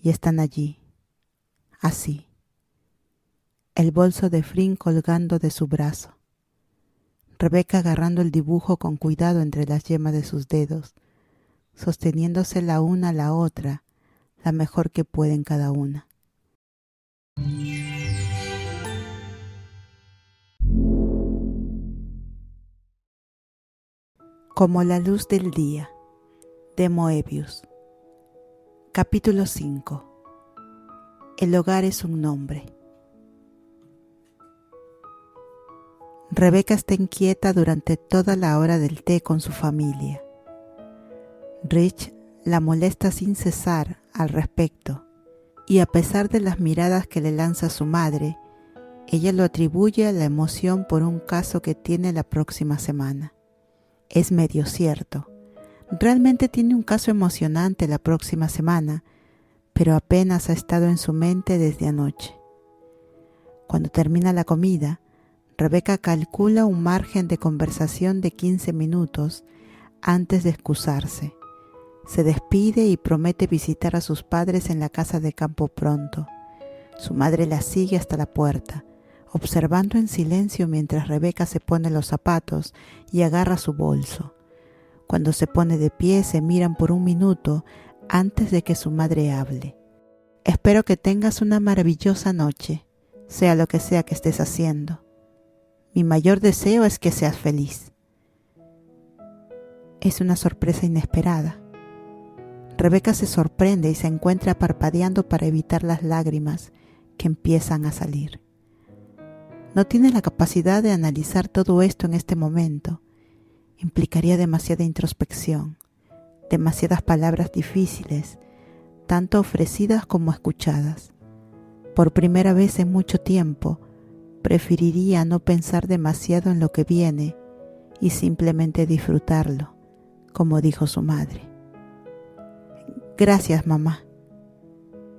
y están allí, así, el bolso de Frin colgando de su brazo, Rebeca agarrando el dibujo con cuidado entre las yemas de sus dedos, sosteniéndose la una a la otra, la mejor que pueden cada una. Como la luz del día, de Moebius. Capítulo 5. El hogar es un nombre. Rebeca está inquieta durante toda la hora del té con su familia. Rich la molesta sin cesar al respecto, y a pesar de las miradas que le lanza su madre, ella lo atribuye a la emoción por un caso que tiene la próxima semana. Es medio cierto. Realmente tiene un caso emocionante la próxima semana, pero apenas ha estado en su mente desde anoche. Cuando termina la comida, Rebeca calcula un margen de conversación de 15 minutos antes de excusarse. Se despide y promete visitar a sus padres en la casa de campo pronto. Su madre la sigue hasta la puerta, observando en silencio mientras Rebeca se pone los zapatos y agarra su bolso. Cuando se pone de pie, se miran por un minuto antes de que su madre hable. Espero que tengas una maravillosa noche, sea lo que sea que estés haciendo. Mi mayor deseo es que seas feliz. Es una sorpresa inesperada. Rebeca se sorprende y se encuentra parpadeando para evitar las lágrimas que empiezan a salir. No tiene la capacidad de analizar todo esto en este momento. Implicaría demasiada introspección, demasiadas palabras difíciles, tanto ofrecidas como escuchadas. Por primera vez en mucho tiempo, preferiría no pensar demasiado en lo que viene y simplemente disfrutarlo, como dijo su madre. Gracias, mamá.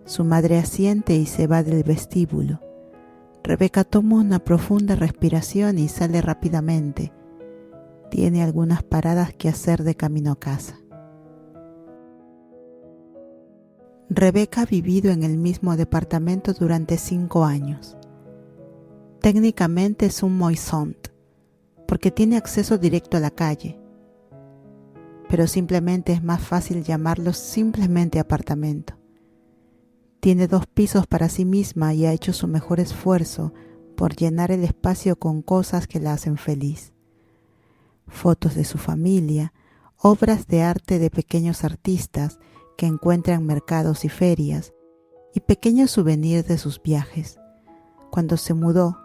Su madre asiente y se va del vestíbulo. Rebeca toma una profunda respiración y sale rápidamente. Tiene algunas paradas que hacer de camino a casa. Rebeca ha vivido en el mismo departamento durante 5 años. Técnicamente es un moisont, porque tiene acceso directo a la calle, pero simplemente es más fácil llamarlo simplemente apartamento. Tiene 2 pisos para sí misma y ha hecho su mejor esfuerzo por llenar el espacio con cosas que la hacen feliz. Fotos de su familia, obras de arte de pequeños artistas que encuentra en mercados y ferias, y pequeños souvenirs de sus viajes. Cuando se mudó,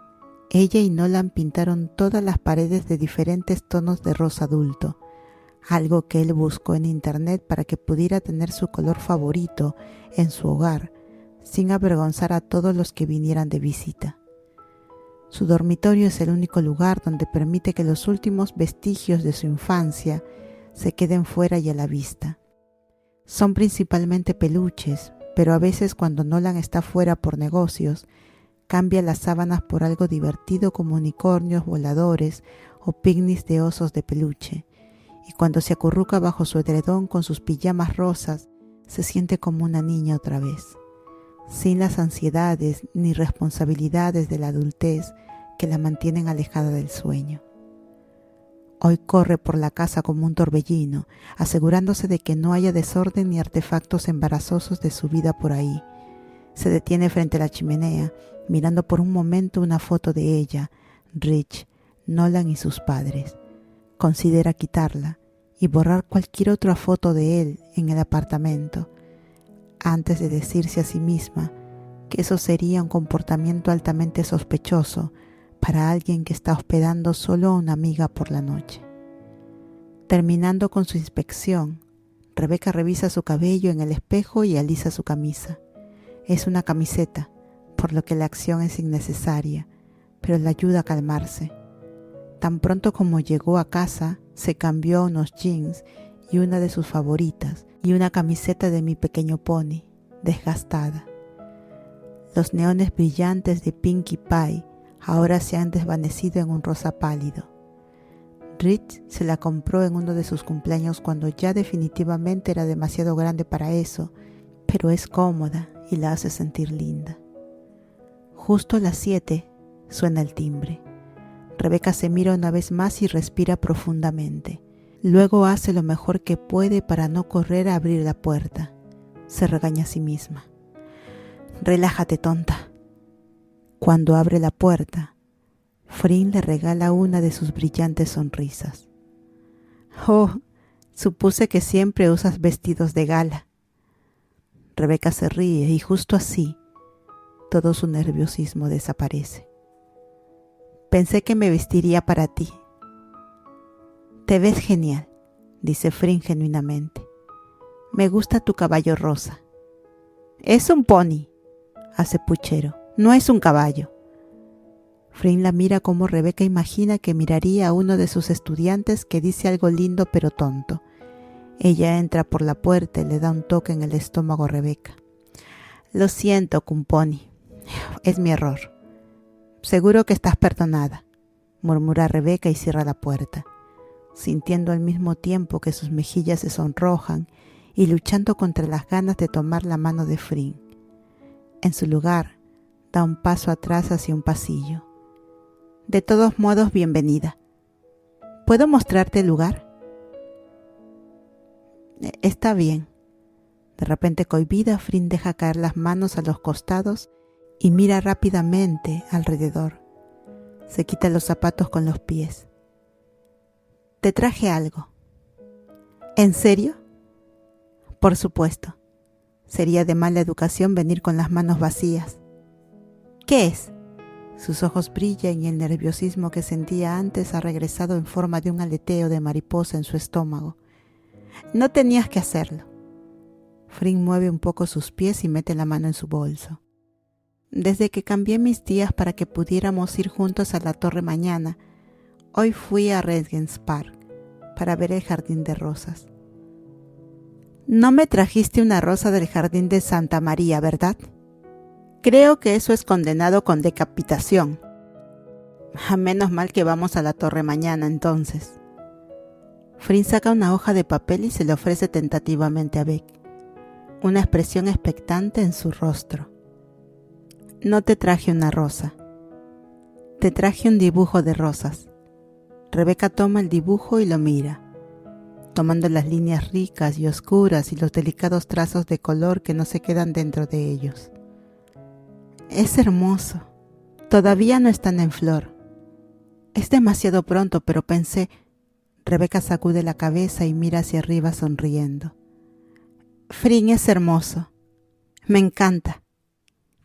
ella y Nolan pintaron todas las paredes de diferentes tonos de rosa adulto, algo que él buscó en internet para que pudiera tener su color favorito en su hogar, sin avergonzar a todos los que vinieran de visita. Su dormitorio es el único lugar donde permite que los últimos vestigios de su infancia se queden fuera y a la vista. Son principalmente peluches, pero a veces cuando Nolan está fuera por negocios, cambia las sábanas por algo divertido como unicornios voladores o picnics de osos de peluche, y cuando se acurruca bajo su edredón con sus pijamas rosas, se siente como una niña otra vez, sin las ansiedades ni responsabilidades de la adultez que la mantienen alejada del sueño. Hoy corre por la casa como un torbellino, asegurándose de que no haya desorden ni artefactos embarazosos de su vida por ahí. Se detiene frente a la chimenea, mirando por un momento una foto de ella, Rich, Nolan y sus padres. Considera quitarla y borrar cualquier otra foto de él en el apartamento, antes de decirse a sí misma que eso sería un comportamiento altamente sospechoso para alguien que está hospedando solo a una amiga por la noche. Terminando con su inspección, Rebeca revisa su cabello en el espejo y alisa su camisa. Es una camiseta, por lo que la acción es innecesaria, pero la ayuda a calmarse. Tan pronto como llegó a casa, se cambió a unos jeans y una de sus favoritas, y una camiseta de Mi Pequeño Pony, desgastada. Los neones brillantes de Pinkie Pie ahora se han desvanecido en un rosa pálido. Rich se la compró en uno de sus cumpleaños cuando ya definitivamente era demasiado grande para eso, pero es cómoda y la hace sentir linda. Justo a las 7 suena el timbre. Rebeca se mira una vez más y respira profundamente. Luego hace lo mejor que puede para no correr a abrir la puerta. Se regaña a sí misma. Relájate, tonta. Cuando abre la puerta, Frin le regala una de sus brillantes sonrisas. Oh, supuse que siempre usas vestidos de gala. Rebeca se ríe y justo así, todo su nerviosismo desaparece. Pensé que me vestiría para ti. Te ves genial, dice Frin genuinamente. Me gusta tu caballo rosa. Es un pony, hace puchero. No es un caballo. Frin la mira como Rebeca imagina que miraría a uno de sus estudiantes que dice algo lindo pero tonto. Ella entra por la puerta y le da un toque en el estómago a Rebeca. Lo siento, Kumponi. Es mi error. Seguro que estás perdonada, murmura Rebeca y cierra la puerta, sintiendo al mismo tiempo que sus mejillas se sonrojan y luchando contra las ganas de tomar la mano de Frin. En su lugar, da un paso atrás hacia un pasillo. De todos modos, bienvenida. ¿Puedo mostrarte el lugar? Está bien. De repente cohibida, Frin deja caer las manos a los costados y mira rápidamente alrededor. Se quita los zapatos con los pies. Te traje algo. ¿En serio? Por supuesto. Sería de mala educación venir con las manos vacías. ¿Qué es? Sus ojos brillan y el nerviosismo que sentía antes ha regresado en forma de un aleteo de mariposa en su estómago. No tenías que hacerlo. Frin mueve un poco sus pies y mete la mano en su bolso. Desde que cambié mis días para que pudiéramos ir juntos a la torre mañana, hoy fui a Regent's Park para ver el jardín de rosas. No me trajiste una rosa del jardín de Santa María, ¿verdad? Creo que eso es condenado con decapitación. A menos mal que vamos a la torre mañana, entonces. Frin saca una hoja de papel y se le ofrece tentativamente a Beck, una expresión expectante en su rostro. No te traje una rosa. Te traje un dibujo de rosas. Rebeca toma el dibujo y lo mira, tomando las líneas ricas y oscuras y los delicados trazos de color que no se quedan dentro de ellos. Es hermoso. Todavía no están en flor. Es demasiado pronto, pero pensé... Rebeca sacude la cabeza y mira hacia arriba sonriendo. Frin es hermoso. Me encanta.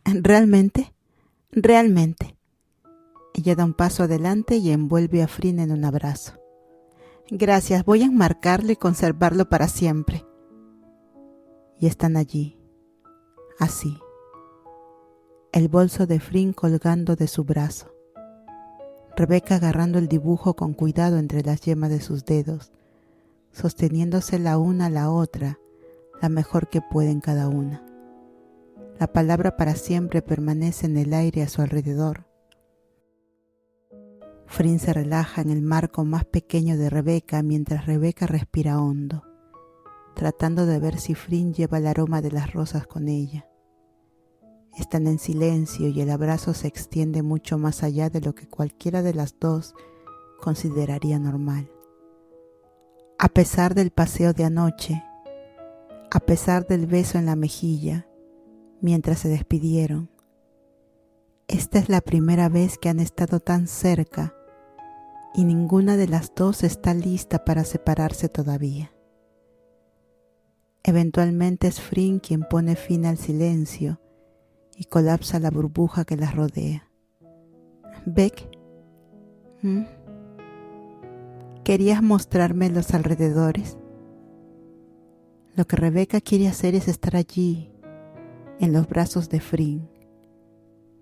¿Realmente? Realmente. Ella da un paso adelante y envuelve a Frin en un abrazo. Gracias, voy a enmarcarlo y conservarlo para siempre. Y están allí, así, el bolso de Frin colgando de su brazo, Rebeca agarrando el dibujo con cuidado entre las yemas de sus dedos, sosteniéndose la una a la otra, la mejor que pueden cada una. La palabra para siempre permanece en el aire a su alrededor. Frin se relaja en el marco más pequeño de Rebeca mientras Rebeca respira hondo, tratando de ver si Frin lleva el aroma de las rosas con ella. Están en silencio y el abrazo se extiende mucho más allá de lo que cualquiera de las dos consideraría normal. A pesar del paseo de anoche, a pesar del beso en la mejilla, mientras se despidieron, esta es la primera vez que han estado tan cerca y ninguna de las dos está lista para separarse todavía. Eventualmente es Frin quien pone fin al silencio y colapsa la burbuja que las rodea. Beck, ¿querías mostrarme los alrededores? Lo que Rebeca quiere hacer es estar allí, en los brazos de Frin.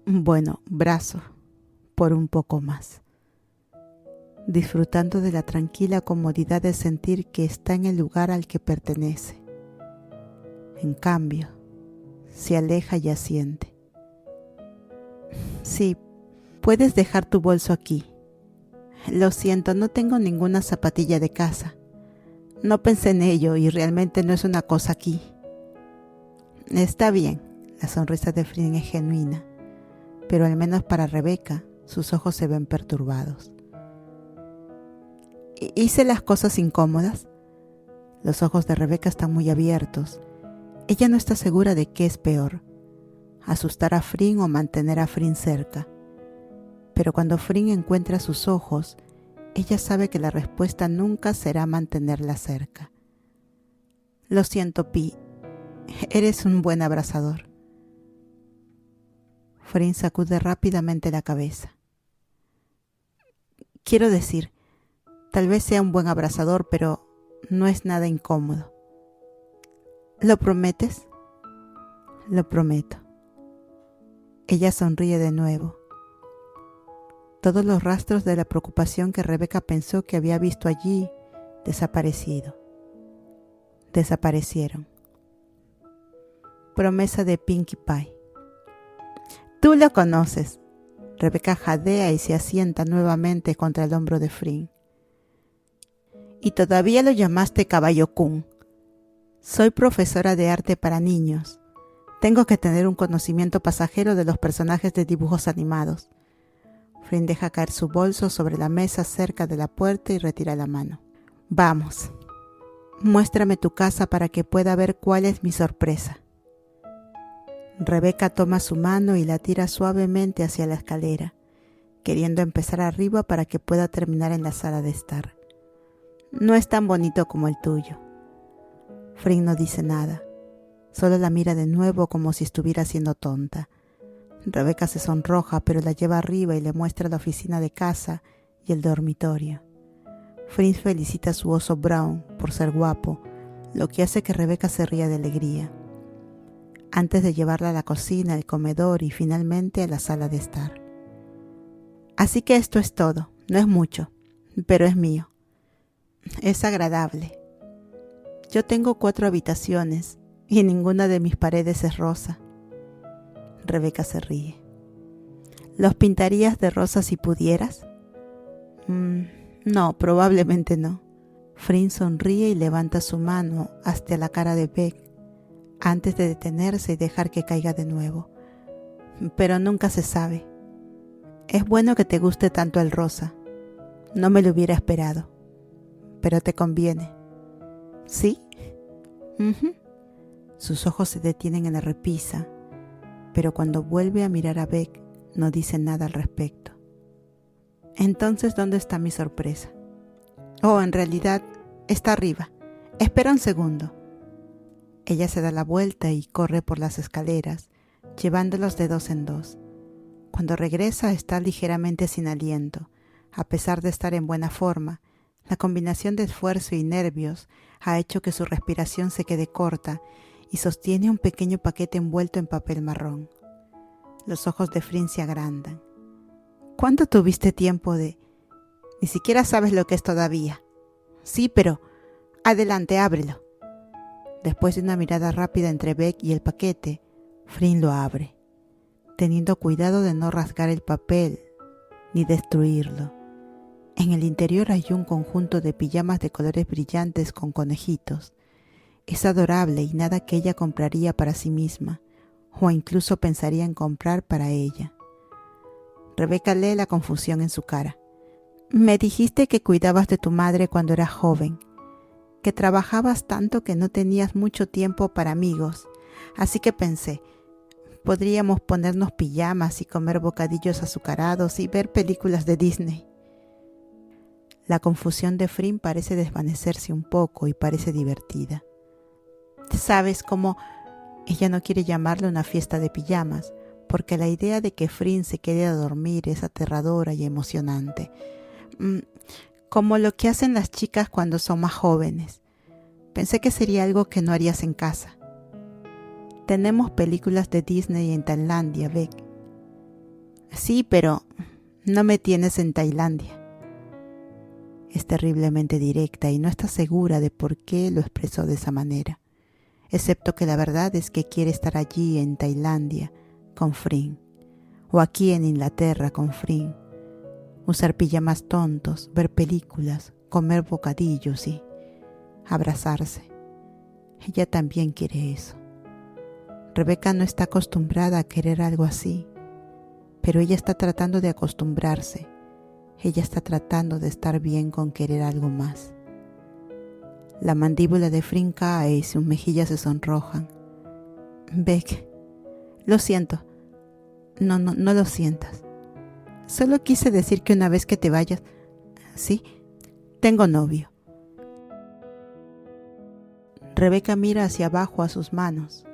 Bueno, brazo, por un poco más. Disfrutando de la tranquila comodidad de sentir que está en el lugar al que pertenece. En cambio, se aleja y asiente. Sí, puedes dejar tu bolso aquí. Lo siento, no tengo ninguna zapatilla de casa. No pensé en ello y realmente no es una cosa aquí. Está bien, la sonrisa de Flynn es genuina, pero al menos para Rebecca, sus ojos se ven perturbados. ¿Hice las cosas incómodas? Los ojos de Rebecca están muy abiertos. Ella no está segura de qué es peor, asustar a Flynn o mantener a Flynn cerca. Pero cuando Flynn encuentra sus ojos, ella sabe que la respuesta nunca será mantenerla cerca. Lo siento, Pi. Eres un buen abrazador. Flynn sacude rápidamente la cabeza. Quiero decir, tal vez sea un buen abrazador, pero no es nada incómodo. ¿Lo prometes? Lo prometo. Ella sonríe de nuevo. Todos los rastros de la preocupación que Rebecca pensó que había visto allí desaparecieron. Promesa de Pinkie Pie. Tú lo conoces. Rebecca jadea y se asienta nuevamente contra el hombro de Flynn. Y todavía lo llamaste Caballo-kun. Soy profesora de arte para niños. Tengo que tener un conocimiento pasajero de los personajes de dibujos animados. Flynn deja caer su bolso sobre la mesa cerca de la puerta y retira la mano. Vamos. Muéstrame tu casa para que pueda ver cuál es mi sorpresa. Rebecca toma su mano y la tira suavemente hacia la escalera, queriendo empezar arriba para que pueda terminar en la sala de estar. No es tan bonito como el tuyo. Flynn no dice nada, solo la mira de nuevo como si estuviera siendo tonta. Rebecca se sonroja, pero la lleva arriba y le muestra la oficina de casa y el dormitorio. Flynn felicita a su oso Brown por ser guapo, lo que hace que Rebecca se ría de alegría, antes de llevarla a la cocina, al comedor y finalmente a la sala de estar. Así que esto es todo, no es mucho, pero es mío. Es agradable. Yo tengo 4 habitaciones y ninguna de mis paredes es rosa. Rebecca se ríe. ¿Los pintarías de rosa si pudieras? No, probablemente no. Flynn sonríe y levanta su mano hasta la cara de Beck antes de detenerse y dejar que caiga de nuevo. Pero nunca se sabe. Es bueno que te guste tanto el rosa. No me lo hubiera esperado. Pero te conviene. ¿Sí? Sus ojos se detienen en la repisa, pero cuando vuelve a mirar a Beck, no dice nada al respecto. Entonces, ¿dónde está mi sorpresa? Oh, en realidad, está arriba. Espera un segundo. Ella se da la vuelta y corre por las escaleras, llevándolos de 2 en 2. Cuando regresa, está ligeramente sin aliento. A pesar de estar en buena forma, la combinación de esfuerzo y nervios ha hecho que su respiración se quede corta y sostiene un pequeño paquete envuelto en papel marrón. Los ojos de Flynn se agrandan. ¿Cuándo tuviste tiempo de...? Ni siquiera sabes lo que es todavía. Sí, pero... Adelante, ábrelo. Después de una mirada rápida entre Beck y el paquete, Flynn lo abre, teniendo cuidado de no rasgar el papel ni destruirlo. En el interior hay un conjunto de pijamas de colores brillantes con conejitos. Es adorable y nada que ella compraría para sí misma, o incluso pensaría en comprar para ella. Rebecca lee la confusión en su cara. Me dijiste que cuidabas de tu madre cuando eras joven, que trabajabas tanto que no tenías mucho tiempo para amigos, así que pensé, podríamos ponernos pijamas y comer bocadillos azucarados y ver películas de Disney. La confusión de Flynn parece desvanecerse un poco y parece divertida. ¿Sabes cómo? Ella no quiere llamarle una fiesta de pijamas, porque la idea de que Flynn se quede a dormir es aterradora y emocionante. Como lo que hacen las chicas cuando son más jóvenes. Pensé que sería algo que no harías en casa. Tenemos películas de Disney en Tailandia, Beck. Sí, pero no me tienes en Tailandia. Es terriblemente directa y no está segura de por qué lo expresó de esa manera, excepto que la verdad es que quiere estar allí en Tailandia con Flynn, o aquí en Inglaterra con Flynn, usar pijamas tontos, ver películas, comer bocadillos y abrazarse. Ella también quiere eso. Rebeca no está acostumbrada a querer algo así, pero ella está tratando de acostumbrarse. Ella está tratando de estar bien con querer algo más. La mandíbula de Frin cae y sus mejillas se sonrojan. Beck, lo siento. No lo sientas. Solo quise decir que una vez que te vayas... Sí, tengo novio. Rebeca mira hacia abajo a sus manos,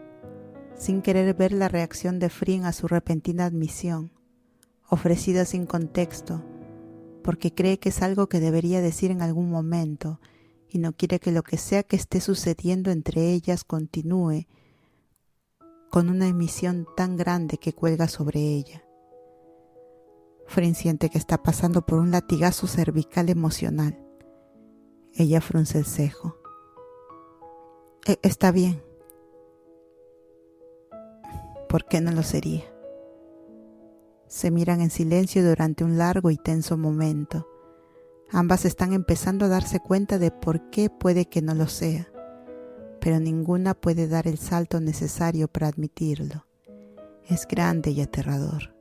sin querer ver la reacción de Frin a su repentina admisión, ofrecida sin contexto, porque cree que es algo que debería decir en algún momento y no quiere que lo que sea que esté sucediendo entre ellas continúe con una emisión tan grande que cuelga sobre ella. Frin siente que está pasando por un latigazo cervical emocional. Ella frunce el cejo. Está bien. ¿Por qué no lo sería? Se miran en silencio durante un largo y tenso momento. Ambas están empezando a darse cuenta de por qué puede que no lo sea, pero ninguna puede dar el salto necesario para admitirlo. Es grande y aterrador,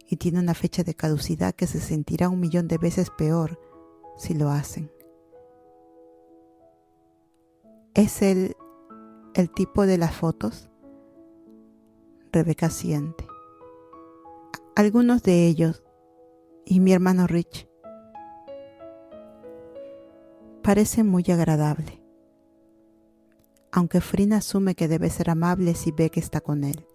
y tiene una fecha de caducidad que se sentirá 1.000.000 de veces peor si lo hacen. ¿Es el tipo de las fotos? Rebeca siente. Algunos de ellos, y mi hermano Rich, parece muy agradable, aunque Frin asume que debe ser amable si ve que está con él,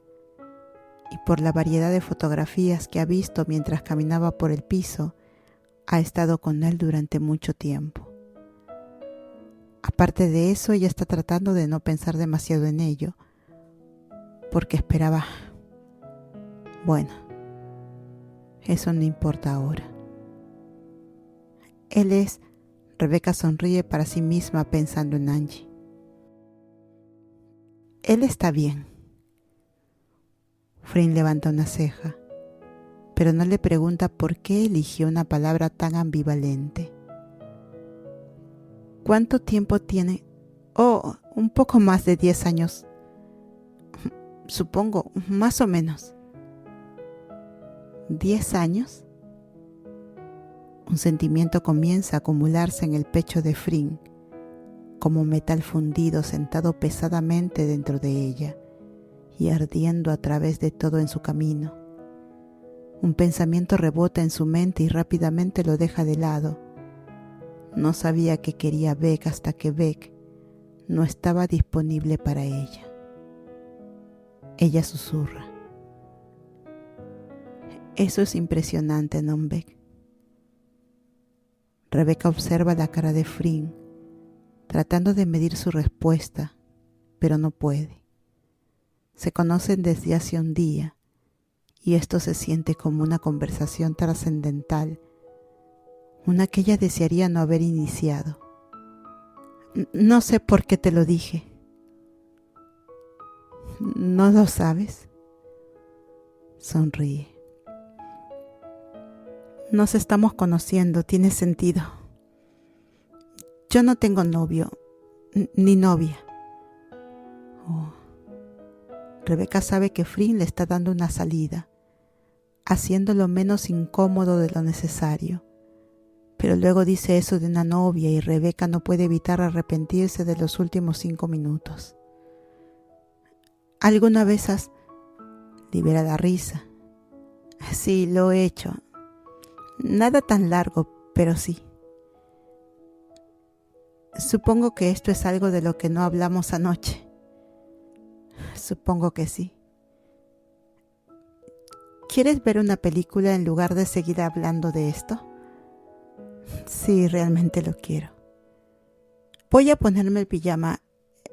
y por la variedad de fotografías que ha visto mientras caminaba por el piso, ha estado con él durante mucho tiempo. Aparte de eso, ella está tratando de no pensar demasiado en ello, porque esperaba... Bueno, eso no importa ahora. Él es... Rebeca sonríe para sí misma pensando en Angie. Él está bien. Frin levanta una ceja, pero no le pregunta por qué eligió una palabra tan ambivalente. ¿Cuánto tiempo tiene? Oh, un poco más de 10 años. Supongo, más o menos. ¿10 años? Un sentimiento comienza a acumularse en el pecho de Frin, como metal fundido sentado pesadamente dentro de ella y ardiendo a través de todo en su camino. Un pensamiento rebota en su mente y rápidamente lo deja de lado. No sabía que quería Beck hasta que Beck no estaba disponible para ella. Ella susurra. Eso es impresionante, ¿no, Beck? Rebeca observa la cara de Frin, tratando de medir su respuesta, pero no puede. Se conocen desde hace un día, y esto se siente como una conversación trascendental, una que ella desearía no haber iniciado. No sé por qué te lo dije. ¿No lo sabes? Sonríe. Nos estamos conociendo, tiene sentido. Yo no tengo novio, ni novia. Oh. Rebeca sabe que Frin le está dando una salida, haciéndolo menos incómodo de lo necesario. Pero luego dice eso de una novia y Rebeca no puede evitar arrepentirse de los últimos 5 minutos. ¿Alguna vez has...? Libera la risa. Sí, lo he hecho. Nada tan largo, pero sí. Supongo que esto es algo de lo que no hablamos anoche. Supongo que sí. ¿Quieres ver una película en lugar de seguir hablando de esto? Sí, realmente lo quiero. Voy a ponerme el pijama.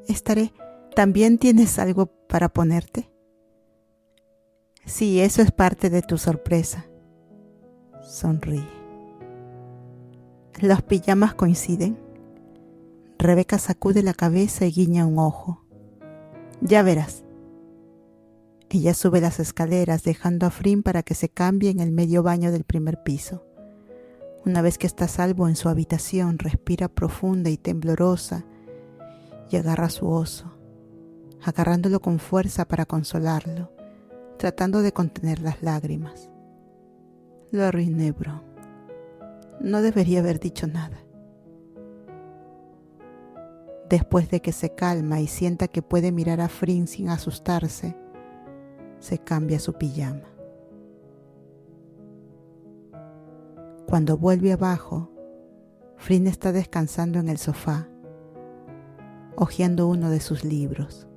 Estaré. ¿También tienes algo para ponerte? Sí, eso es parte de tu sorpresa. Sonríe. ¿Los pijamas coinciden? Rebeca sacude la cabeza y guiña un ojo. Ya verás. Ella sube las escaleras dejando a Frin para que se cambie en el medio baño del primer piso. Una vez que está a salvo en su habitación, respira profunda y temblorosa y agarra su oso. agarrándolo con fuerza para consolarlo, tratando de contener las lágrimas. Lo arruiné, Bron. No debería haber dicho nada. Después de que se calma y sienta que puede mirar a Flynn sin asustarse, se cambia su pijama. Cuando vuelve abajo, Flynn está descansando en el sofá, hojeando uno de sus libros.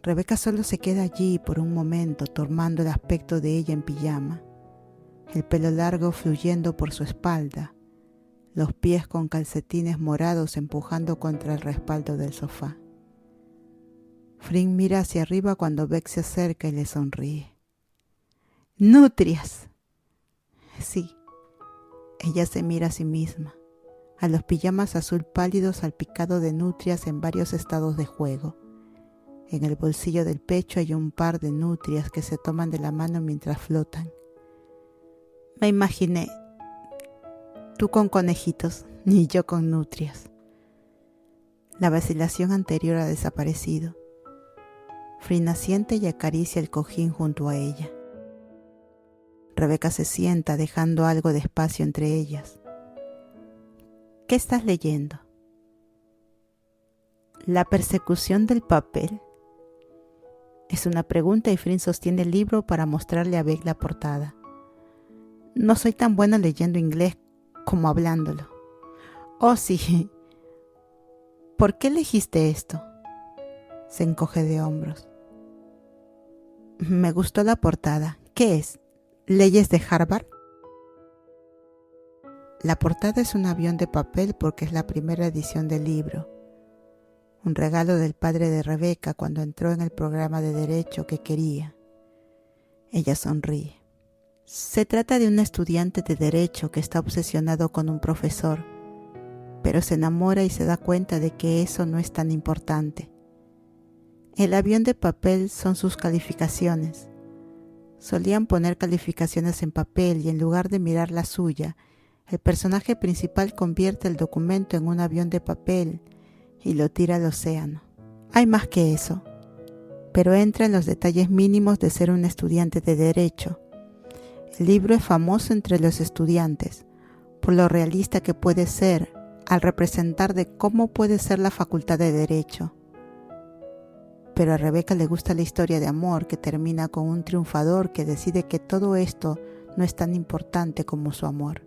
Rebeca solo se queda allí por un momento, tomando el aspecto de ella en pijama, el pelo largo fluyendo por su espalda, los pies con calcetines morados empujando contra el respaldo del sofá. Flynn mira hacia arriba cuando Beck se acerca y le sonríe. ¡Nutrias! Sí, ella se mira a sí misma, a los pijamas azul pálido salpicado de nutrias en varios estados de juego. En el bolsillo del pecho hay un par de nutrias que se toman de la mano mientras flotan. Me imaginé, tú con conejitos, ni yo con nutrias. La vacilación anterior ha desaparecido. Flynn asiente y acaricia el cojín junto a ella. Rebeca se sienta dejando algo de espacio entre ellas. ¿Qué estás leyendo? La persecución del papel. Es una pregunta y Flynn sostiene el libro para mostrarle a Beck la portada. No soy tan buena leyendo inglés como hablándolo. Oh, sí. ¿Por qué elegiste esto? Se encoge de hombros. Me gustó la portada. ¿Qué es? ¿Leyes de Harvard? La portada es un avión de papel porque es la primera edición del libro. Un regalo del padre de Rebeca cuando entró en el programa de derecho que quería. Ella sonríe. Se trata de un estudiante de derecho que está obsesionado con un profesor, pero se enamora y se da cuenta de que eso no es tan importante. El avión de papel son sus calificaciones. Solían poner calificaciones en papel y en lugar de mirar la suya, el personaje principal convierte el documento en un avión de papel y lo tira al océano. Hay más que eso, pero entra en los detalles mínimos de ser un estudiante de derecho. El libro es famoso entre los estudiantes por lo realista que puede ser al representar de cómo puede ser la facultad de derecho. Pero a Rebeca le gusta la historia de amor que termina con un triunfador que decide que todo esto no es tan importante como su amor.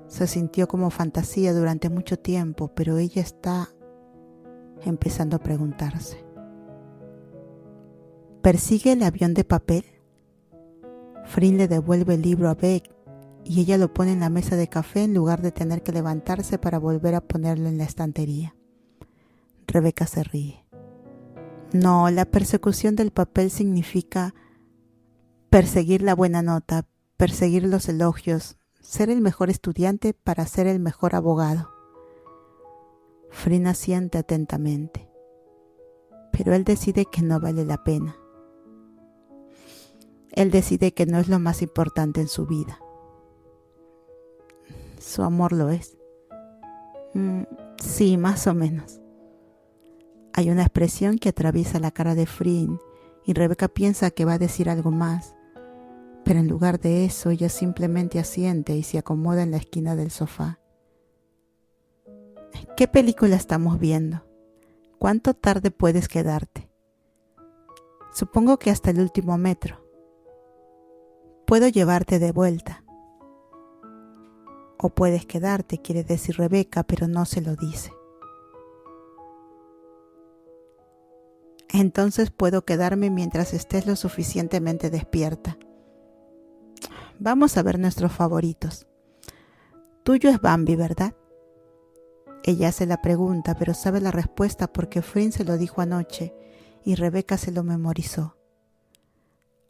Se sintió como fantasía durante mucho tiempo, pero ella está empezando a preguntarse. ¿Persigue el avión de papel? Flynn le devuelve el libro a Beck y ella lo pone en la mesa de café en lugar de tener que levantarse para volver a ponerlo en la estantería. Rebeca se ríe. No, la persecución del papel significa perseguir la buena nota, perseguir los elogios, ser el mejor estudiante para ser el mejor abogado. Flynn asiente atentamente, pero él decide que no vale la pena. Él decide que no es lo más importante en su vida. Su amor lo es. Sí, más o menos. Hay una expresión que atraviesa la cara de Flynn y Rebeca piensa que va a decir algo más, pero en lugar de eso ella simplemente asiente y se acomoda en la esquina del sofá. ¿Qué película estamos viendo? ¿Cuánto tarde puedes quedarte? Supongo que hasta el último metro. Puedo llevarte de vuelta. O puedes quedarte, quiere decir Rebeca, pero no se lo dice. Entonces puedo quedarme mientras estés lo suficientemente despierta. Vamos a ver nuestros favoritos. Tuyo es Bambi, ¿verdad? Ella hace la pregunta, pero sabe la respuesta porque Flynn se lo dijo anoche y Rebeca se lo memorizó.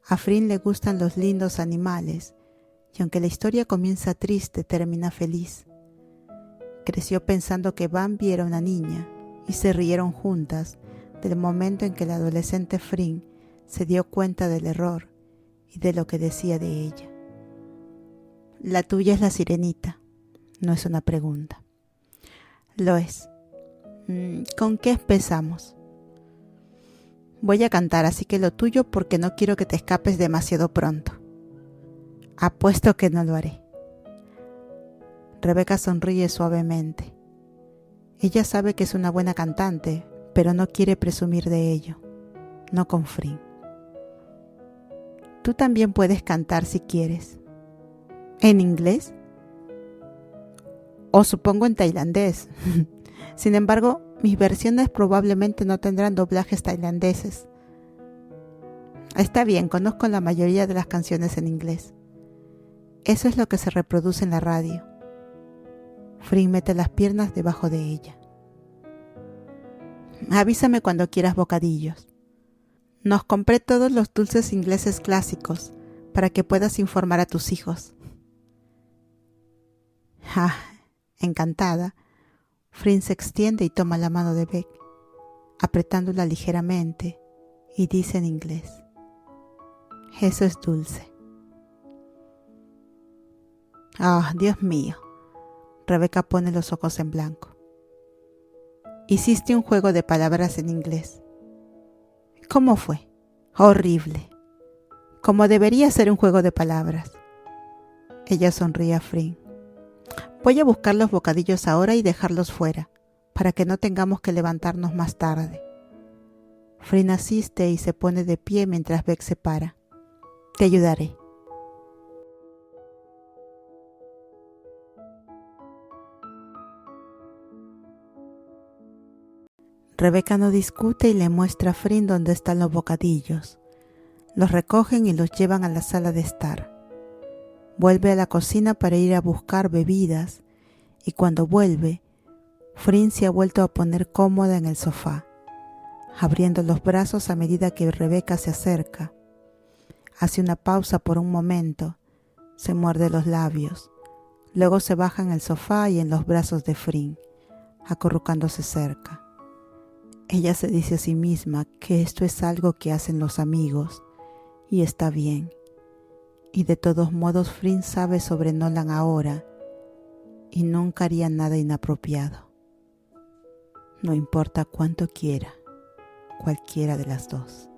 A Flynn le gustan los lindos animales y aunque la historia comienza triste, termina feliz. Creció pensando que Bambi era una niña y se rieron juntas del momento en que el adolescente Flynn se dio cuenta del error y de lo que decía de ella. La tuya es la sirenita, no es una pregunta. Lo es. ¿Con qué empezamos? Voy a cantar, así que lo tuyo porque no quiero que te escapes demasiado pronto. Apuesto que no lo haré. Rebeca sonríe suavemente. Ella sabe que es una buena cantante, pero no quiere presumir de ello. No con Frin. Tú también puedes cantar si quieres. ¿En inglés? O supongo en tailandés. Sin embargo, mis versiones probablemente no tendrán doblajes tailandeses. Está bien, conozco la mayoría de las canciones en inglés. Eso es lo que se reproduce en la radio. Frin mete las piernas debajo de ella. Avísame cuando quieras bocadillos. Nos compré todos los dulces ingleses clásicos para que puedas informar a tus hijos. Encantada, Frin se extiende y toma la mano de Beck, apretándola ligeramente, y dice en inglés: eso es dulce. Dios mío. Rebeca pone los ojos en blanco. Hiciste un juego de palabras en inglés. ¿Cómo fue? Horrible. Como debería ser un juego de palabras. Ella sonríe a Frin. Voy a buscar los bocadillos ahora y dejarlos fuera, para que no tengamos que levantarnos más tarde. Frin asiste y se pone de pie mientras Beck se para. Te ayudaré. Rebeca no discute y le muestra a Frin dónde están los bocadillos. Los recogen y los llevan a la sala de estar. Vuelve a la cocina para ir a buscar bebidas y cuando vuelve, Frin se ha vuelto a poner cómoda en el sofá, abriendo los brazos a medida que Rebeca se acerca. Hace una pausa por un momento, se muerde los labios, luego se baja en el sofá y en los brazos de Frin, acurrucándose cerca. Ella se dice a sí misma que esto es algo que hacen los amigos y está bien. Y de todos modos Frin sabe sobre Nolan ahora y nunca haría nada inapropiado. No importa cuánto quiera, cualquiera de las dos.